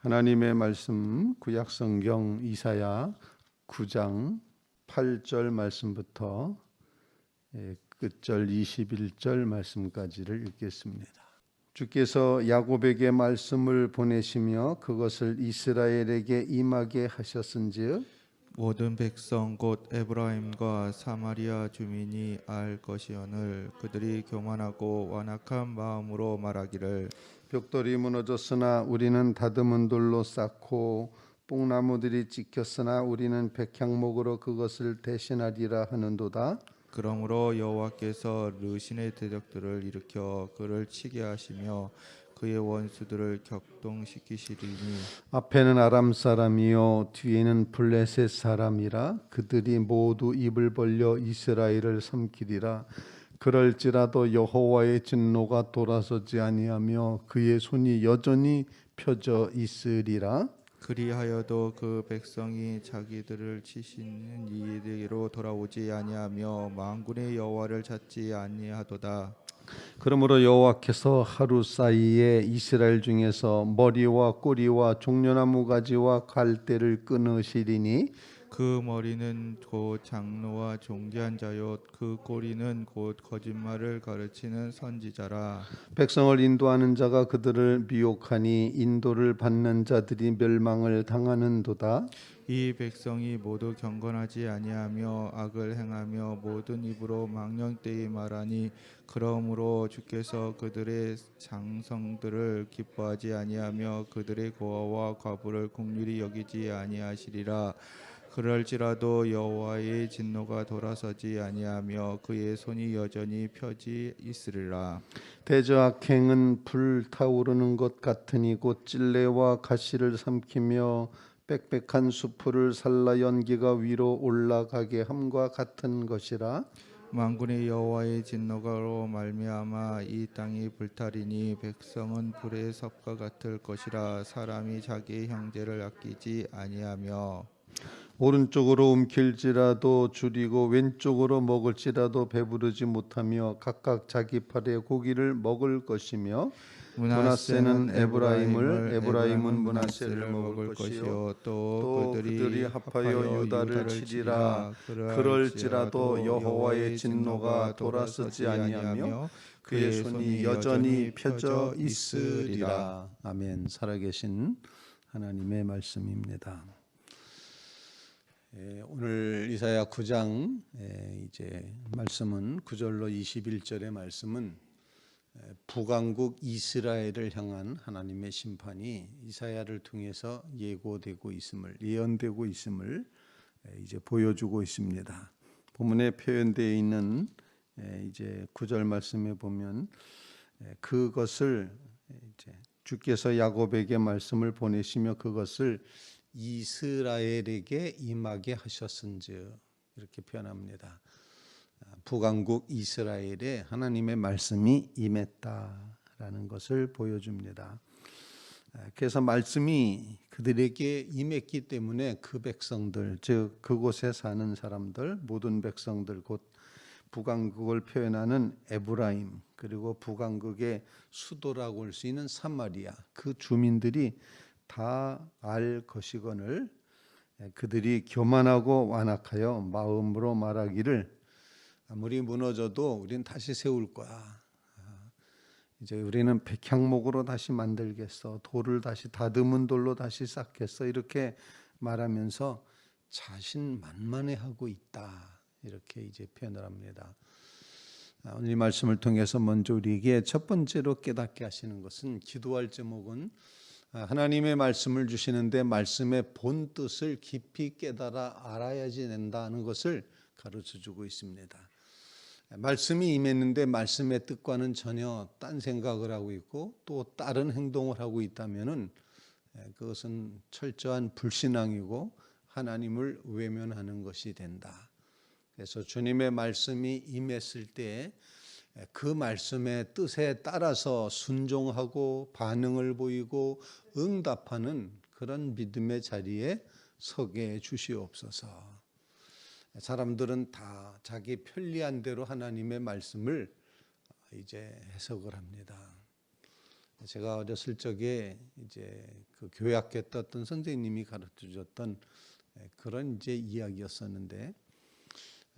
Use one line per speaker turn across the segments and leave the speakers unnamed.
하나님의 말씀 구약성경 이사야 9장 8절 말씀부터 끝절 21절 말씀까지를 읽겠습니다. 주께서 야곱에게 말씀을 보내시며 그것을 이스라엘에게 임하게 하셨은즉
모든 백성 곧 에브라임과 사마리아 주민이 알 것이오늘 그들이 교만하고 완악한 마음으로 말하기를
벽돌이 무너졌으나 우리는 다듬은 돌로 쌓고 뽕나무들이 찍혔으나 우리는 백향목으로 그것을 대신하리라 하는도다.
그러므로 여호와께서 르신의 대적들을 일으켜 그를 치게 하시며 그의 원수들을 격동시키시리니
앞에는 아람 사람이요 뒤에는 블레셋 사람이라 그들이 모두 입을 벌려 이스라엘을 삼키리라. 그럴지라도 여호와의 진노가 돌아서지 아니하며 그의 손이 여전히 펴져 있으리라.
그리하여도 그 백성이 자기들을 치시는 이에게로 돌아오지 아니하며 만군의 여호와를 찾지 아니하도다.
그러므로 여호와께서 하루 사이에 이스라엘 중에서 머리와 꼬리와 종려나무 가지와 갈대를 끊으시리니
그 머리는 곧 장로와 존귀한 자요 그 꼬리는 곧 거짓말을 가르치는 선지자라.
백성을 인도하는 자가 그들을 미혹하니 인도를 받는 자들이 멸망을 당하는도다.
이 백성이 모두 경건하지 아니하며 악을 행하며 모든 입으로 망령되이 말하니 그러므로 주께서 그들의 장성들을 기뻐하지 아니하며 그들의 고아와 과부를 긍휼히 여기지 아니하시리라. 그럴지라도 여호와의 진노가 돌아서지 아니하며 그의 손이 여전히 펴지 있으리라.
대저악행은 불타오르는 것 같으니 곧 찔레와 가시를 삼키며 빽빽한 수풀을 살라 연기가 위로 올라가게 함과 같은 것이라.
만군의 여호와의 진노가로 말미암아 이 땅이 불타리니 백성은 불의 섭과 같을 것이라. 사람이 자기의 형제를 아끼지 아니하며
오른쪽으로 움킬지라도 줄이고 왼쪽으로 먹을지라도 배부르지 못하며 각각 자기 팔에 고기를 먹을 것이며 므낫세는 에브라임을 에브라임은 므낫세를 먹을 것이요 또 그들이 합하여 유다를 치리라. 그럴지라도 여호와의 진노가 돌아서지 아니하며 그의 손이 여전히 펴져 있으리라. 아멘. 살아계신 하나님의 말씀입니다. 오늘 이사야 9장 이제 말씀은 9절로 21절의 말씀은 북왕국 이스라엘을 향한 하나님의 심판이 이사야를 통해서 예고되고 있음을 예언되고 있음을 이제 보여주고 있습니다. 본문에 표현되어 있는 이제 9절 말씀에 보면 그것을 이제 주께서 야곱에게 말씀을 보내시며 그것을 이스라엘에게 임하게 하셨은즉 이렇게 표현합니다. 북왕국 이스라엘에 하나님의 말씀이 임했다라는 것을 보여줍니다. 그래서 말씀이 그들에게 임했기 때문에 그 백성들, 즉 그곳에 사는 사람들, 모든 백성들, 곧 북왕국을 표현하는 에브라임, 그리고 북왕국의 수도라고 할 수 있는 사마리아, 그 주민들이 다 알 것이거늘 그들이 교만하고 완악하여 마음으로 말하기를 아무리 무너져도 우리는 다시 세울 거야. 이제 우리는 백향목으로 다시 만들겠어. 돌을 다시 다듬은 돌로 다시 쌓겠어. 이렇게 말하면서 자신만만해하고 있다. 이렇게 이제 표현을 합니다. 오늘 이 말씀을 통해서 먼저 우리에게 첫 번째로 깨닫게 하시는 것은 기도할 제목은 하나님의 말씀을 주시는데 말씀의 본 뜻을 깊이 깨달아 알아야지 된다는 것을 가르쳐주고 있습니다. 말씀이 임했는데 말씀의 뜻과는 전혀 딴 생각을 하고 있고 또 다른 행동을 하고 있다면은 그것은 철저한 불신앙이고 하나님을 외면하는 것이 된다. 그래서 주님의 말씀이 임했을 때 그 말씀의 뜻에 따라서 순종하고 반응을 보이고 응답하는 그런 믿음의 자리에 서게 주시옵소서. 사람들은 다 자기 편리한 대로 하나님의 말씀을 이제 해석을 합니다. 제가 어렸을 적에 이제 그 교회학교 때 어떤 선생님이 가르쳐 주셨던 그런 이제 이야기였었는데,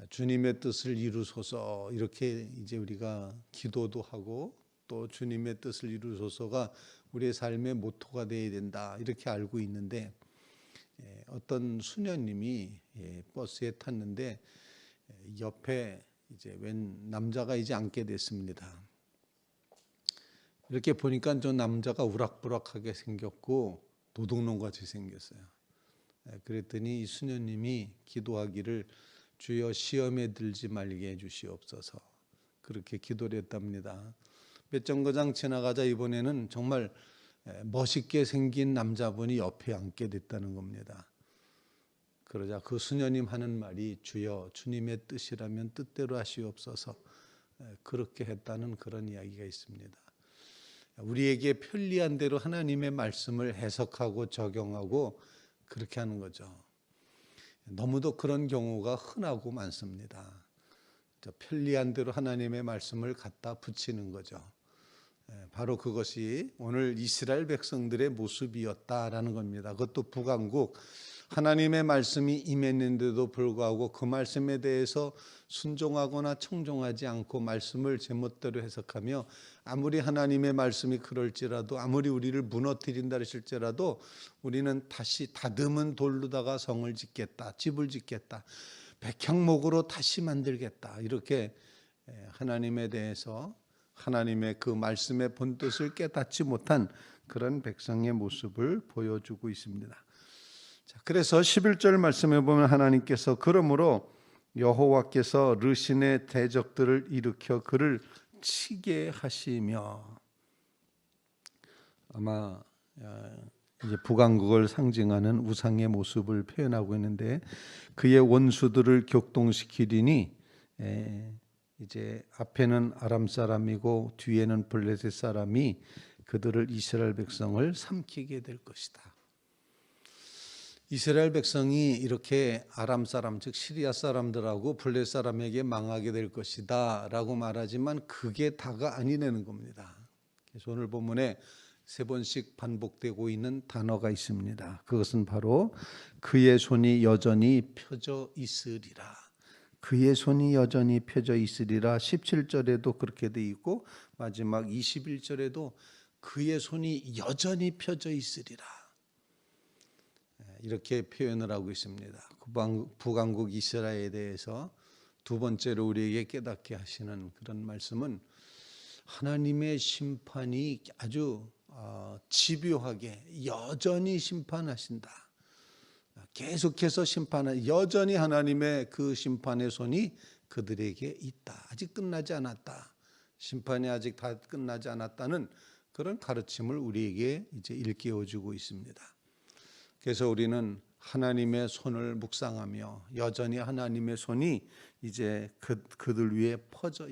주님의 뜻을 이루소서 이렇게 이제 우리가 기도도 하고 또 주님의 뜻을 이루소서가 우리의 삶의 모토가 되어야 된다 이렇게 알고 있는데, 어떤 수녀님이 버스에 탔는데 옆에 이제 웬 남자가 이제 앉게 됐습니다. 이렇게 보니까 저 남자가 우락부락하게 생겼고 도둑놈같이 생겼어요. 그랬더니 이 수녀님이 기도하기를 주여 시험에 들지 말게 해주시옵소서 그렇게 기도를 했답니다. 몇 정거장 지나가자 이번에는 정말 멋있게 생긴 남자분이 옆에 앉게 됐다는 겁니다. 그러자 그 수녀님 하는 말이 주여 주님의 뜻이라면 뜻대로 하시옵소서 그렇게 했다는 그런 이야기가 있습니다. 우리에게 편리한 대로 하나님의 말씀을 해석하고 적용하고 그렇게 하는 거죠. 너무도 그런 경우가 흔하고 많습니다. 편리한 대로 하나님의 말씀을 갖다 붙이는 거죠. 바로 그것이 오늘 이스라엘 백성들의 모습이었다라는 겁니다. 그것도 북왕국 하나님의 말씀이 임했는데도 불구하고 그 말씀에 대해서 순종하거나 청종하지 않고 말씀을 제멋대로 해석하며, 아무리 하나님의 말씀이 그럴지라도, 아무리 우리를 무너뜨린다 할지라도 우리는 다시 다듬은 돌로다가 성을 짓겠다, 집을 짓겠다, 백향목으로 다시 만들겠다, 이렇게 하나님에 대해서 하나님의 그 말씀의 본뜻을 깨닫지 못한 그런 백성의 모습을 보여주고 있습니다. 자, 그래서 11절 말씀에 보면 하나님께서 그러므로 여호와께서 르신의 대적들을 일으켜 그를 치게 하시며, 아마 이제 북왕국을 상징하는 우상의 모습을 표현하고 있는데, 그의 원수들을 격동시키리니 이제 앞에는 아람 사람이고 뒤에는 블레셋 사람이 그들을 이스라엘 백성을 삼키게 될 것이다. 이스라엘 백성이 이렇게 아람 사람 즉 시리아 사람들하고 블레셋 사람에게 망하게 될 것이다 라고 말하지만 그게 다가 아니라는 겁니다. 그래서 오늘 본문에 3번씩 반복되고 있는 단어가 있습니다. 그것은 바로 그의 손이 여전히 펴져 있으리라. 그의 손이 여전히 펴져 있으리라. 17절에도 그렇게 돼 있고 마지막 21절에도 그의 손이 여전히 펴져 있으리라. 이렇게 표현을 하고 있습니다. 북왕국 이스라엘에 대해서 두 번째로 우리에게 깨닫게 하시는 그런 말씀은 하나님의 심판이 아주 집요하게 여전히 심판하신다. 계속해서 여전히 하나님의 그 심판의 손이 그들에게 있다. 아직 끝나지 않았다. 심판이 아직 다 끝나지 않았다는 그런 가르침을 우리에게 이제 일깨워주고 있습니다. 그래서 우리는 하나님의 손을 묵상하며 여전히 하나님의 손이 이제 그들 위에 펴져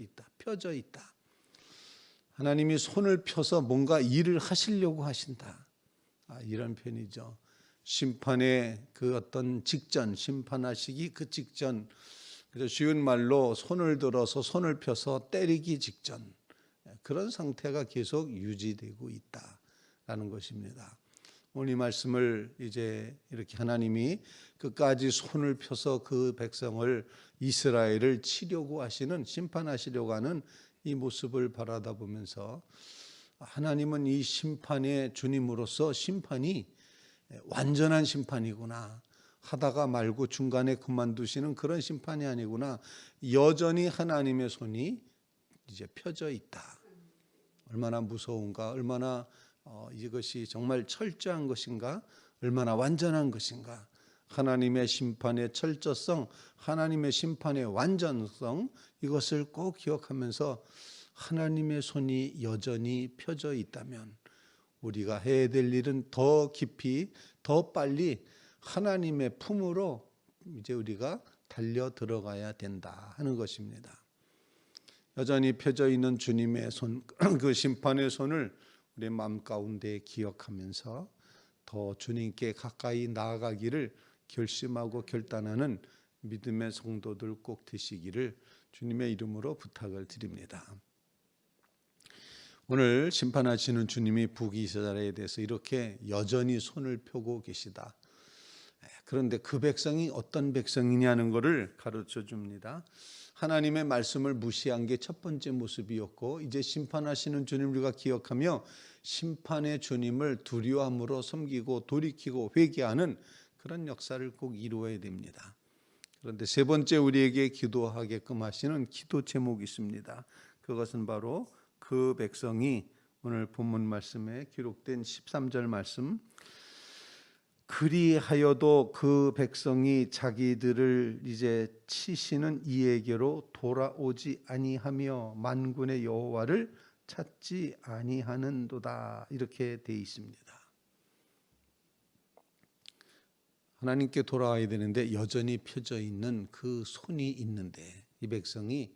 있다. 하나님이 손을 펴서 뭔가 일을 하시려고 하신다. 이런 표현이죠. 심판의 그 어떤 직전, 심판하시기 그 직전, 그래서 쉬운 말로 손을 들어서 손을 펴서 때리기 직전, 그런 상태가 계속 유지되고 있다라는 것입니다. 오늘 이 말씀을 이제 이렇게 하나님이 끝까지 손을 펴서 그 백성을 이스라엘을 치려고 하시는, 심판하시려고 하는 이 모습을 바라다 보면서 하나님은 이 심판의 주님으로서 심판이 완전한 심판이구나, 하다가 말고 중간에 그만두시는 그런 심판이 아니구나, 여전히 하나님의 손이 이제 펴져 있다. 얼마나 무서운가, 얼마나 이것이 정말 철저한 것인가, 얼마나 완전한 것인가. 하나님의 심판의 철저성, 하나님의 심판의 완전성, 이것을 꼭 기억하면서 하나님의 손이 여전히 펴져 있다면 우리가 해야 될 일은 더 깊이, 더 빨리 하나님의 품으로 이제 우리가 달려 들어가야 된다 하는 것입니다. 여전히 펴져 있는 주님의 손, 그 심판의 손을 우리 마음 가운데 기억하면서 더 주님께 가까이 나아가기를 결심하고 결단하는 믿음의 성도들 꼭 되시기를 주님의 이름으로 부탁을 드립니다. 오늘 심판하시는 주님이 북이스라엘에 대해서 이렇게 여전히 손을 펴고 계시다. 그런데 그 백성이 어떤 백성이냐는 것을 가르쳐 줍니다. 하나님의 말씀을 무시한 게 첫 번째 모습이었고, 이제 심판하시는 주님을 우리가 기억하며 심판의 주님을 두려움으로 섬기고 돌이키고 회개하는 그런 역사를 꼭 이루어야 됩니다. 그런데 세 번째 우리에게 기도하게끔 하시는 기도 제목이 있습니다. 그것은 바로 그 백성이 오늘 본문 말씀에 기록된 13절 말씀, 그리하여도 그 백성이 자기들을 이제 치시는 이에게로 돌아오지 아니하며 만군의 여호와를 찾지 아니하는도다, 이렇게 돼 있습니다. 하나님께 돌아와야 되는데 여전히 펴져 있는 그 손이 있는데 이 백성이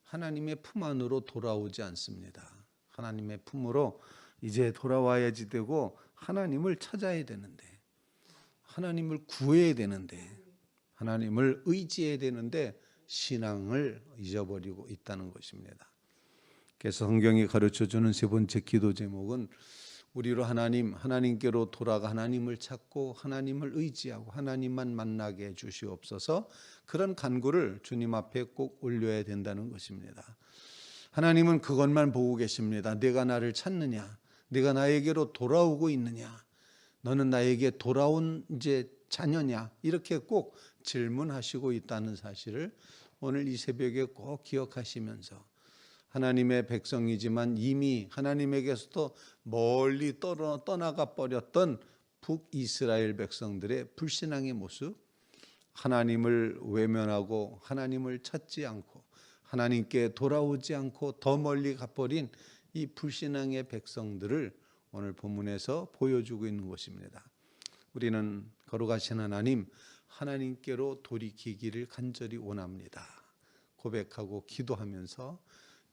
하나님의 품 안으로 돌아오지 않습니다. 하나님의 품으로 이제 돌아와야지 되고 하나님을 찾아야 되는데, 하나님을 구해야 되는데, 하나님을 의지해야 되는데 신앙을 잊어버리고 있다는 것입니다. 그래서 성경이 가르쳐주는 세 번째 기도 제목은 우리로 하나님께로 돌아가 하나님을 찾고 하나님을 의지하고 하나님만 만나게 해 주시옵소서, 그런 간구를 주님 앞에 꼭 올려야 된다는 것입니다. 하나님은 그것만 보고 계십니다. 내가 나를 찾느냐? 내가 나에게로 돌아오고 있느냐? 너는 나에게 돌아온 이제 자녀냐? 이렇게 꼭 질문하시고 있다는 사실을 오늘 이 새벽에 꼭 기억하시면서, 하나님의 백성이지만 이미 하나님에게서도 멀리 떠나가 버렸던 북이스라엘 백성들의 불신앙의 모습, 하나님을 외면하고 하나님을 찾지 않고 하나님께 돌아오지 않고 더 멀리 가버린 이 불신앙의 백성들을 오늘 본문에서 보여주고 있는 것입니다. 우리는 거룩하신 하나님, 하나님께로 돌이키기를 간절히 원합니다. 고백하고 기도하면서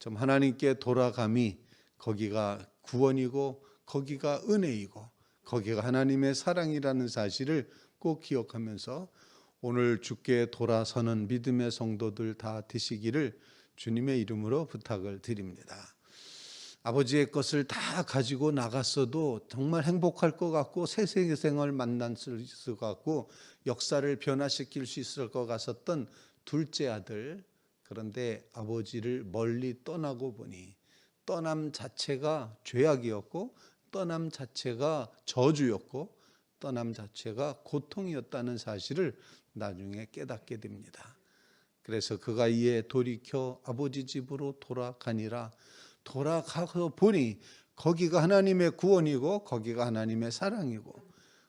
좀 하나님께 돌아감이 거기가 구원이고 거기가 은혜이고 거기가 하나님의 사랑이라는 사실을 꼭 기억하면서 오늘 주께 돌아서는 믿음의 성도들 다 되시기를 주님의 이름으로 부탁을 드립니다. 아버지의 것을 다 가지고 나갔어도 정말 행복할 것 같고 새 생을 만날 수 있을 것 같고 역사를 변화시킬 수 있을 것 같았던 둘째 아들, 그런데 아버지를 멀리 떠나고 보니 떠남 자체가 죄악이었고 떠남 자체가 저주였고 떠남 자체가 고통이었다는 사실을 나중에 깨닫게 됩니다. 그래서 그가 이에 돌이켜 아버지 집으로 돌아가니라. 돌아가서 보니 거기가 하나님의 구원이고 거기가 하나님의 사랑이고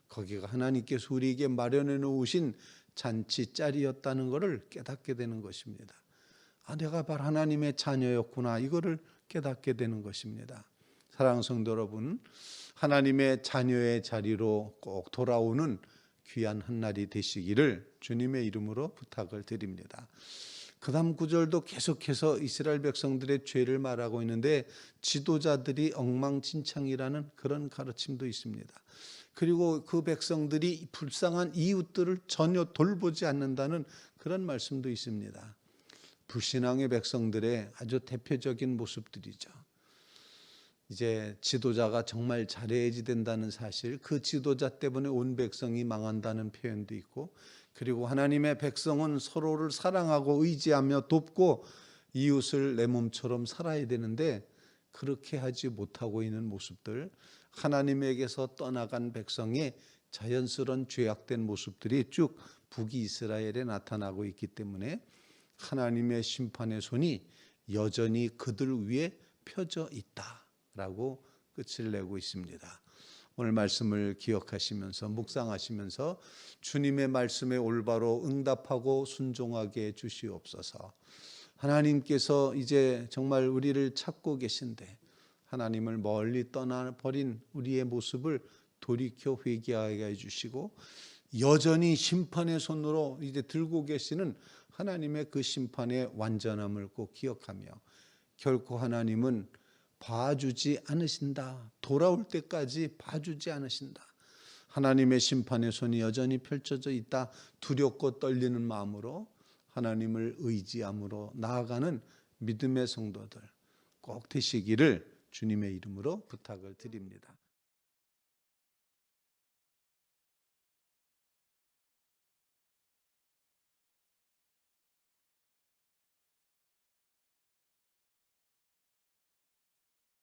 거기가 하나님께서 우리에게 마련해 놓으신 잔치자리였다는 것을 깨닫게 되는 것입니다. 내가 바로 하나님의 자녀였구나, 이거를 깨닫게 되는 것입니다. 사랑하는 성도 여러분, 하나님의 자녀의 자리로 꼭 돌아오는 귀한 한날이 되시기를 주님의 이름으로 부탁을 드립니다. 그 다음 구절도 계속해서 이스라엘 백성들의 죄를 말하고 있는데 지도자들이 엉망진창이라는 그런 가르침도 있습니다. 그리고 그 백성들이 불쌍한 이웃들을 전혀 돌보지 않는다는 그런 말씀도 있습니다. 불신앙의 백성들의 아주 대표적인 모습들이죠. 이제 지도자가 정말 잘해야지 된다는 사실, 그 지도자 때문에 온 백성이 망한다는 표현도 있고, 그리고 하나님의 백성은 서로를 사랑하고 의지하며 돕고 이웃을 내 몸처럼 살아야 되는데 그렇게 하지 못하고 있는 모습들, 하나님에게서 떠나간 백성의 자연스러운 죄악된 모습들이 쭉 북이스라엘에 나타나고 있기 때문에 하나님의 심판의 손이 여전히 그들 위에 펴져 있다라고 끝을 내고 있습니다. 오늘 말씀을 기억하시면서 묵상하시면서 주님의 말씀에 올바로 응답하고 순종하게 해 주시옵소서. 하나님께서 이제 정말 우리를 찾고 계신데 하나님을 멀리 떠나버린 우리의 모습을 돌이켜 회개하게 해주시고 여전히 심판의 손으로 이제 들고 계시는 하나님의 그 심판의 완전함을 꼭 기억하며 결코 하나님은 봐주지 않으신다. 돌아올 때까지 봐주지 않으신다. 하나님의 심판의 손이 여전히 펼쳐져 있다. 두렵고 떨리는 마음으로 하나님을 의지함으로 나아가는 믿음의 성도들 꼭 되시기를 주님의 이름으로 부탁을 드립니다.